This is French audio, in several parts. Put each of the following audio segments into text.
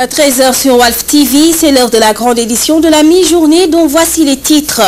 À 13h sur Walf TV, c'est l'heure de la grande édition de la mi-journée dont voici les titres.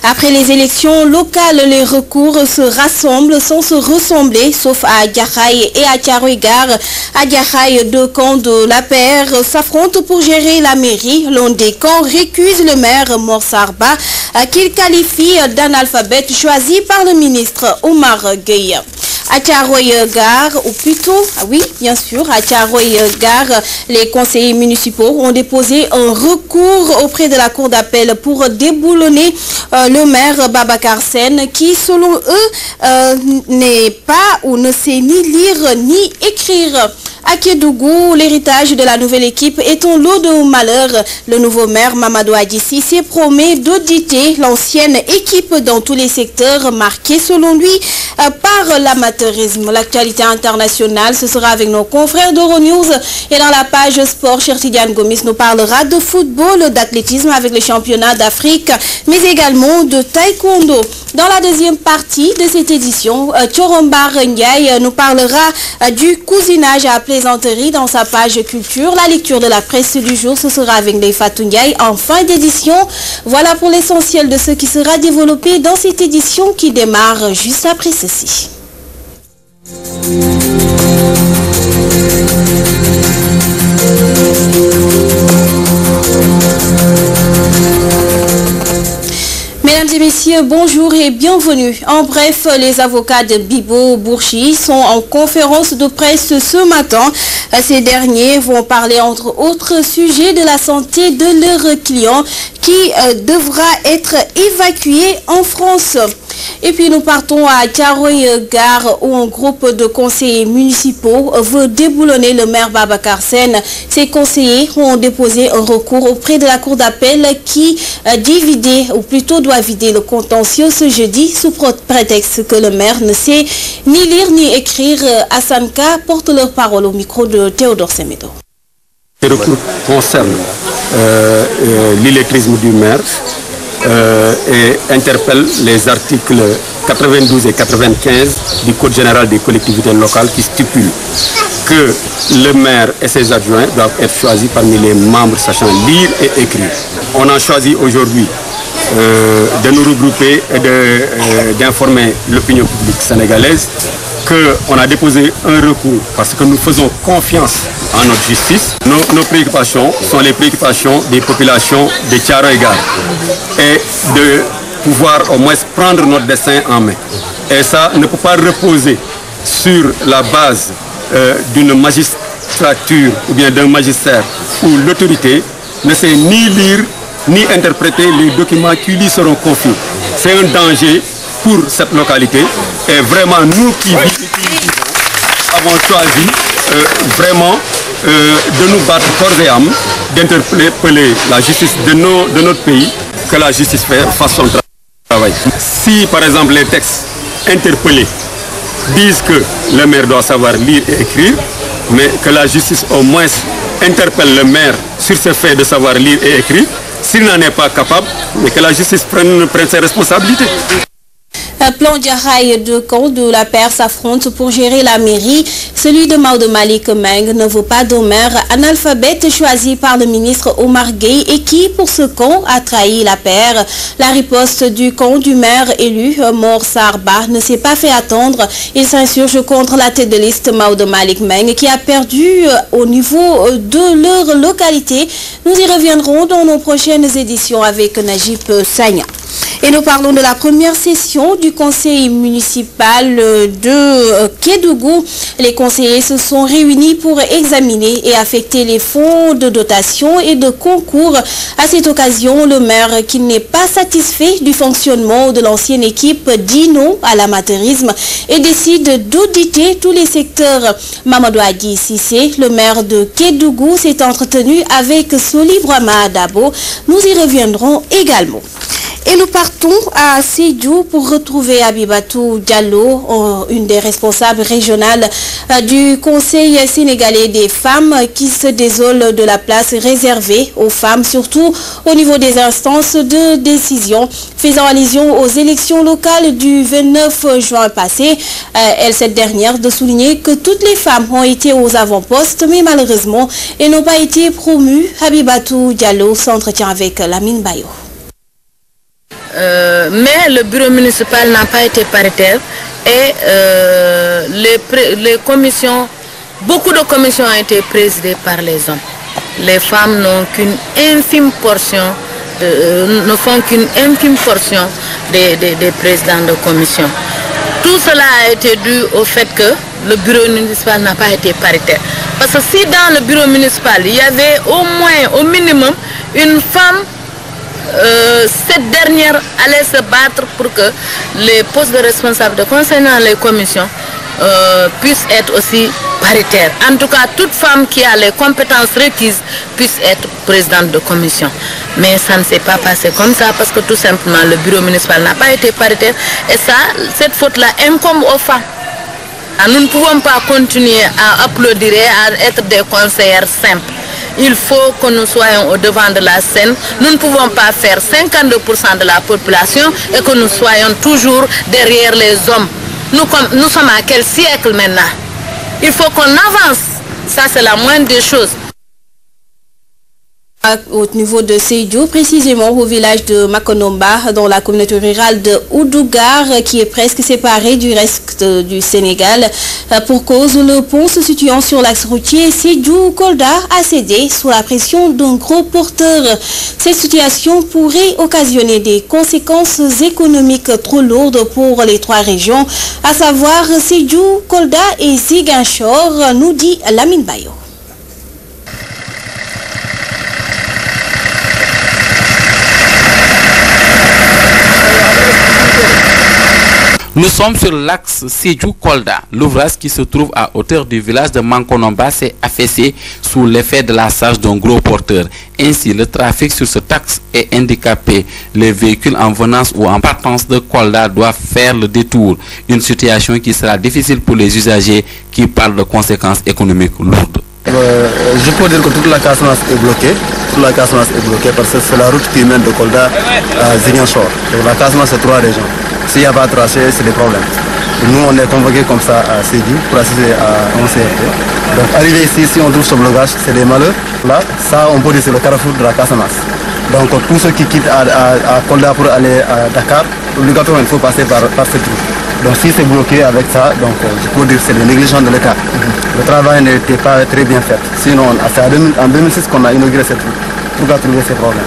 Après les élections locales, les recours se rassemblent sans se ressembler, sauf à Diakhaye et à Thiaroye-Gare. À Diakhaye, deux camps de l'APR s'affrontent pour gérer la mairie. L'un des camps récuse le maire Mor Sarba, qu'il qualifie d'analphabète choisi par le ministre Omar Gueye. À Thiaroye-Gare, ou plutôt, oui, bien sûr, à Thiaroye-Gare, les conseillers municipaux ont déposé un recours auprès de la cour d'appel pour déboulonner le maire Babacar Sène qui, selon eux, n'est pas ou ne sait ni lire ni écrire. À Kédougou, l'héritage de la nouvelle équipe est un lot de malheur. Le nouveau maire Mamadou Adji Cissé promet d'auditer l'ancienne équipe dans tous les secteurs marqués selon lui par l'amateurisme. L'actualité internationale, ce sera avec nos confrères d'Euronews. Et dans la page sport, Cheikh Tidiane Gomis nous parlera de football, d'athlétisme avec les championnats d'Afrique, mais également de taekwondo. Dans la deuxième partie de cette édition, Thiorombar Ndiaye nous parlera du cousinage à plaisanterie dans sa page culture. La lecture de la presse du jour, ce sera avec Ndeifatou Ndiaye en fin d'édition. Voilà pour l'essentiel de ce qui sera développé dans cette édition qui démarre juste après ceci. Mesdames et messieurs, bonjour et bienvenue. En bref, les avocats de Bibo Bourgi sont en conférence de presse ce matin. Ces derniers vont parler entre autres sujets de la santé de leurs clients qui devra être évacué en France. Et puis nous partons à Thiaroye-Gare où un groupe de conseillers municipaux veut déboulonner le maire Babacar Sène. Ces conseillers ont déposé un recours auprès de la cour d'appel qui dit vider, ou plutôt doit vider le contentieux ce jeudi sous prétexte que le maire ne sait ni lire ni écrire. Asanka porte leur parole au micro de Théodore Semedo. Les recours concernent l'illettrisme du maire et interpelle les articles 92 et 95 du Code général des collectivités locales qui stipulent que le maire et ses adjoints doivent être choisis parmi les membres sachant lire et écrire. On a choisi aujourd'hui de nous regrouper et d'informer l'opinion publique sénégalaise qu'on a déposé un recours parce que nous faisons confiance en notre justice. Nos préoccupations sont les préoccupations des populations de Thiaroye-Gare et de pouvoir au moins prendre notre destin en main. Et ça ne peut pas reposer sur la base d'une magistrature ou bien d'un magistère où l'autorité ne sait ni lire ni interpréter les documents qui lui seront confiés. C'est un danger pour cette localité et vraiment nous qui vivons avons choisi vraiment de nous battre corps et âme, d'interpeller la justice de notre pays, que la justice fasse son travail. Si par exemple les textes interpellés disent que le maire doit savoir lire et écrire, mais que la justice au moins interpelle le maire sur ce fait de savoir lire et écrire, s'il n'en est pas capable, mais que la justice prenne ses responsabilités. Un plan Diakhaye de camp de la paire s'affronte pour gérer la mairie. Celui de Maodo Malick Meng ne veut pas d'un maire analphabète choisi par le ministre Omar Gueye et qui, pour ce camp, a trahi la paire. La riposte du camp du maire élu, Mor Sarba, ne s'est pas fait attendre. Il s'insurge contre la tête de liste Maodo Malick Meng qui a perdu au niveau de leur localité. Nous y reviendrons dans nos prochaines éditions avec Najib Sagna. Et nous parlons de la première session du conseil municipal de Kédougou. Les conseillers se sont réunis pour examiner et affecter les fonds de dotation et de concours. À cette occasion, le maire, qui n'est pas satisfait du fonctionnement de l'ancienne équipe, dit non à l'amateurisme et décide d'auditer tous les secteurs. Mamadou Adji Cissé, le maire de Kédougou, s'est entretenu avec Soli Brahma Dabo. Nous y reviendrons également. Et nous partons à Sédhiou pour retrouver Abibatou Diallo, une des responsables régionales du Conseil sénégalais des femmes, qui se désole de la place réservée aux femmes, surtout au niveau des instances de décision, faisant allusion aux élections locales du 29 juin passé. Cette dernière de souligner que toutes les femmes ont été aux avant-postes, mais malheureusement, elles n'ont pas été promues. Abibatou Diallo s'entretient avec Lamine Bayo. Mais le bureau municipal n'a pas été paritaire et les commissions, beaucoup de commissions ont été présidées par les hommes. Les femmes n'ont qu'une infime portion, ne font qu'une infime portion des présidents de commission. Tout cela a été dû au fait que le bureau municipal n'a pas été paritaire. Parce que si dans le bureau municipal, il y avait au minimum, une femme, cette dernière allait se battre pour que les postes de responsable de conseil dans les commissions puissent être aussi paritaires. En tout cas, toute femme qui a les compétences requises puisse être présidente de commission. Mais ça ne s'est pas passé comme ça parce que tout simplement le bureau municipal n'a pas été paritaire et ça, cette faute-là incombe aux femmes. Nous ne pouvons pas continuer à applaudir et à être des conseillères simples. Il faut que nous soyons au devant de la scène. Nous ne pouvons pas faire 52% de la population et que nous soyons toujours derrière les hommes. Nous sommes à quel siècle maintenant? Il faut qu'on avance. Ça, c'est la moindre des choses. Au niveau de Sédhiou, précisément au village de Makonomba, dans la communauté rurale de Oudougar, qui est presque séparée du reste du Sénégal, pour cause le pont se situant sur l'axe routier Sédhiou-Kolda a cédé sous la pression d'un gros porteur. Cette situation pourrait occasionner des conséquences économiques trop lourdes pour les trois régions, à savoir Sédhiou, Kolda et Ziguinchor, nous dit Lamine Bayo. Nous sommes sur l'axe Sédhiou-Kolda. L'ouvrage qui se trouve à hauteur du village de Mankonomba s'est affaissé sous l'effet de la charge d'un gros porteur. Ainsi, le trafic sur cet axe est handicapé. Les véhicules en venance ou en partance de Kolda doivent faire le détour. Une situation qui sera difficile pour les usagers qui parlent de conséquences économiques lourdes. Je peux dire que toute la Casamance est bloquée. Toute la Casamance est bloquée parce que c'est la route qui mène de Kolda à Ziguinchor. Donc la Casamance, c'est trois régions. S'il n'y a pas de tracé, c'est des problèmes. Nous, on est convoqués comme ça à Sédhiou pour assister à un CRT. Donc, arrivé ici, si on trouve ce blocage, c'est des malheurs. Là, ça, on peut dire c'est le carrefour de la Casamance. Donc, tous ceux qui quittent à Kolda pour aller à Dakar, obligatoirement, il faut passer par cette route. Donc, si c'est bloqué avec ça, donc, je peux dire que c'est le négligence de l'État. Le travail n'était pas très bien fait. Sinon, c'est en 2006 qu'on a inauguré cette route. Pourquoi trouver ces problèmes?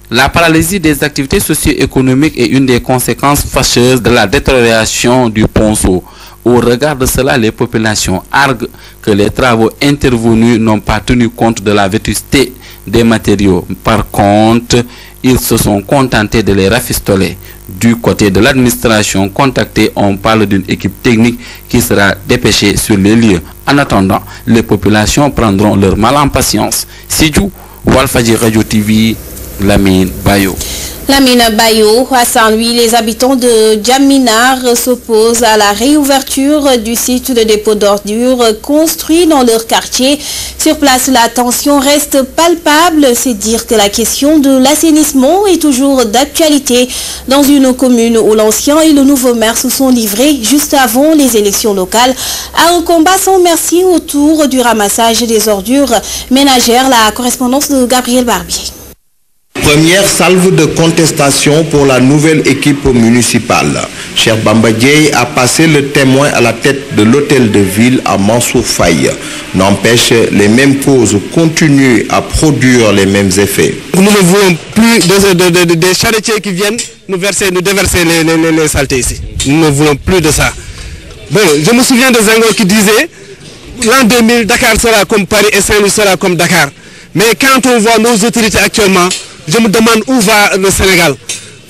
La paralysie des activités socio-économiques est une des conséquences fâcheuses de la détérioration du ponceau. Au regard de cela, les populations arguent que les travaux intervenus n'ont pas tenu compte de la vétusté des matériaux. Par contre, ils se sont contentés de les rafistoler. Du côté de l'administration contactée, on parle d'une équipe technique qui sera dépêchée sur les lieux. En attendant, les populations prendront leur mal en patience. Sédhiou, Walfadjri Radio TV, Lamine Bayo. Lamine Bayo, à Saint-Louis, les habitants de Djaminar s'opposent à la réouverture du site de dépôt d'ordures construit dans leur quartier. Sur place, la tension reste palpable. C'est dire que la question de l'assainissement est toujours d'actualité dans une commune où l'ancien et le nouveau maire se sont livrés juste avant les élections locales à un combat sans merci autour du ramassage des ordures ménagères. La correspondance de Gabriel Barbier. Première salve de contestation pour la nouvelle équipe municipale. Cheikh Bamba Dièye a passé le témoin à la tête de l'hôtel de ville à Mansour Faye. N'empêche, les mêmes causes continuent à produire les mêmes effets. Nous ne voulons plus des charretiers qui viennent nous déverser les saletés ici. Nous ne voulons plus de ça. Bon, je me souviens de Senghor qui disait l'an 2000, Dakar sera comme Paris et Saint-Louis sera comme Dakar. Mais quand on voit nos autorités actuellement, je me demande où va le Sénégal.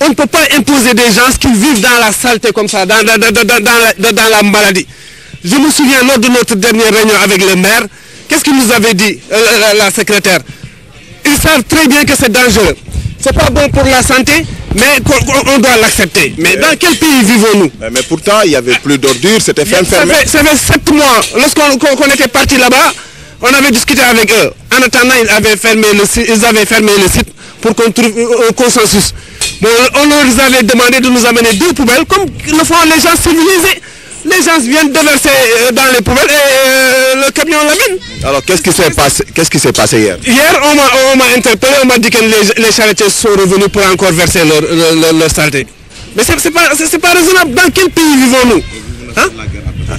On ne peut pas imposer des gens qui vivent dans la saleté comme ça, dans la maladie. Je me souviens lors de notre dernière réunion avec le maire, qu'est-ce qu'il nous avait dit, la secrétaire? Ils savent très bien que c'est dangereux. C'est pas bon pour la santé, mais on doit l'accepter. Mais dans quel pays vivons-nous? Mais pourtant, il n'y avait plus d'ordures, c'était fermé. Ça fait 7 mois. Lorsqu'on était parti là-bas, on avait discuté avec eux. En attendant, ils avaient fermé le site pour qu'on trouve un consensus. Bon, on leur avait demandé de nous amener 2 poubelles, comme le font les gens civilisés. Les gens viennent déverser dans les poubelles et le camion l'amène. Alors, qu'est-ce qui s'est passé hier? Hier, on m'a interpellé, on m'a dit que les charretiers sont revenus pour encore verser leur saleté. Mais c'est pas raisonnable. Dans quel pays vivons-nous? Hein?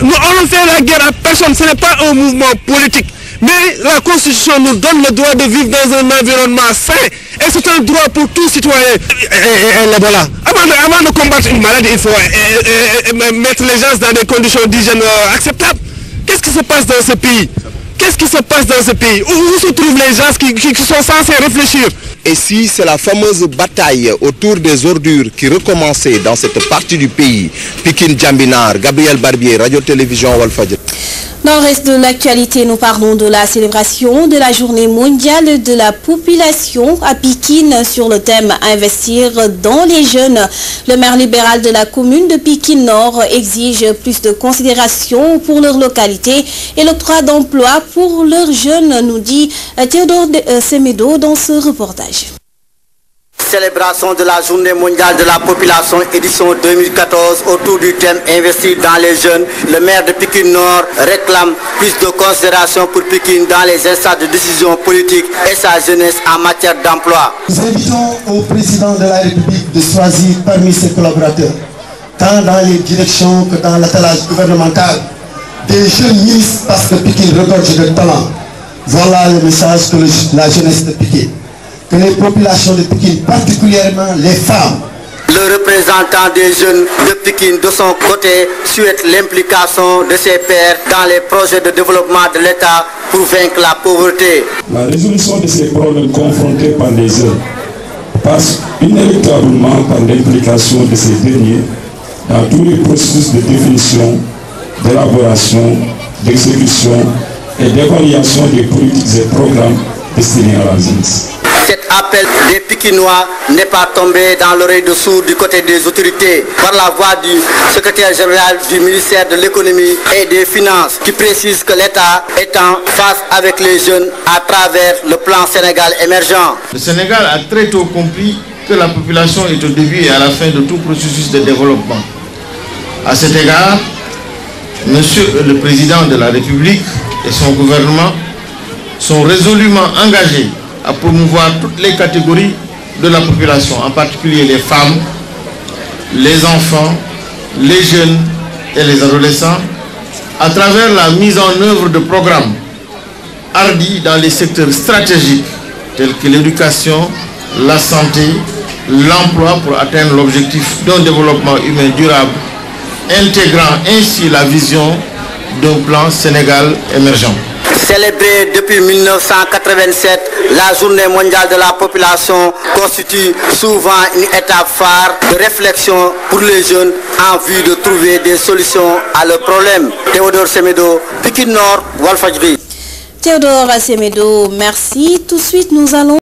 Nous, on ne fait la guerre à personne, ce n'est pas un mouvement politique. Mais la Constitution nous donne le droit de vivre dans un environnement sain. Et c'est un droit pour tout citoyen. Et l'Ebola. Avant de combattre une maladie, il faut mettre les gens dans des conditions d'hygiène acceptables. Qu'est-ce qui se passe dans ce pays? Qu'est-ce qui se passe dans ce pays? Où se trouvent les gens qui sont censés réfléchir? Et si c'est la fameuse bataille autour des ordures qui recommençait dans cette partie du pays? Pikine Djambinar, Gabriel Barbier, Radio-Télévision Walfadjri. Dans le reste de l'actualité, nous parlons de la célébration de la journée mondiale de la population à Pikine sur le thème « Investir dans les jeunes ». Le maire libéral de la commune de Pikine Nord exige plus de considération pour leur localité et l'octroi d'emploi pour leurs jeunes, nous dit Théodore Semedo dans ce reportage. Célébration de la journée mondiale de la population édition 2014 autour du thème investir dans les jeunes. Le maire de Pikine Nord réclame plus de considération pour Pikine dans les instances de décision politique et sa jeunesse en matière d'emploi. Nous invitons au président de la République de choisir parmi ses collaborateurs, tant dans les directions que dans l'attelage gouvernemental, des jeunes ministres parce que Pikine regorge de talent. Voilà le message que la jeunesse de Pikine, que les populations de Pikine, particulièrement les femmes. Le représentant des jeunes de Pikine, de son côté, souhaite l'implication de ses pairs dans les projets de développement de l'État pour vaincre la pauvreté. La résolution de ces problèmes confrontés par les jeunes passe inéluctablement par l'implication de ces derniers dans tous les processus de définition, d'élaboration, d'exécution et d'évaluation des politiques et programmes destinés à la jeunesse. Cet appel des Pikinois n'est pas tombé dans l'oreille de sourd du côté des autorités par la voix du secrétaire général du ministère de l'économie et des finances qui précise que l'État est en face avec les jeunes à travers le plan Sénégal émergent. Le Sénégal a très tôt compris que la population est au début et à la fin de tout processus de développement. À cet égard, Monsieur le Président de la République et son gouvernement sont résolument engagés à promouvoir toutes les catégories de la population, en particulier les femmes, les enfants, les jeunes et les adolescents, à travers la mise en œuvre de programmes hardis dans les secteurs stratégiques tels que l'éducation, la santé, l'emploi pour atteindre l'objectif d'un développement humain durable, intégrant ainsi la vision d'un plan Sénégal émergent. Célébrée depuis 1987, la journée mondiale de la population constitue souvent une étape phare de réflexion pour les jeunes en vue de trouver des solutions à leurs problèmes. Théodore Semedo, Pikine Nord, Walfadjri. Théodore Semedo, merci. Tout de suite, nous allons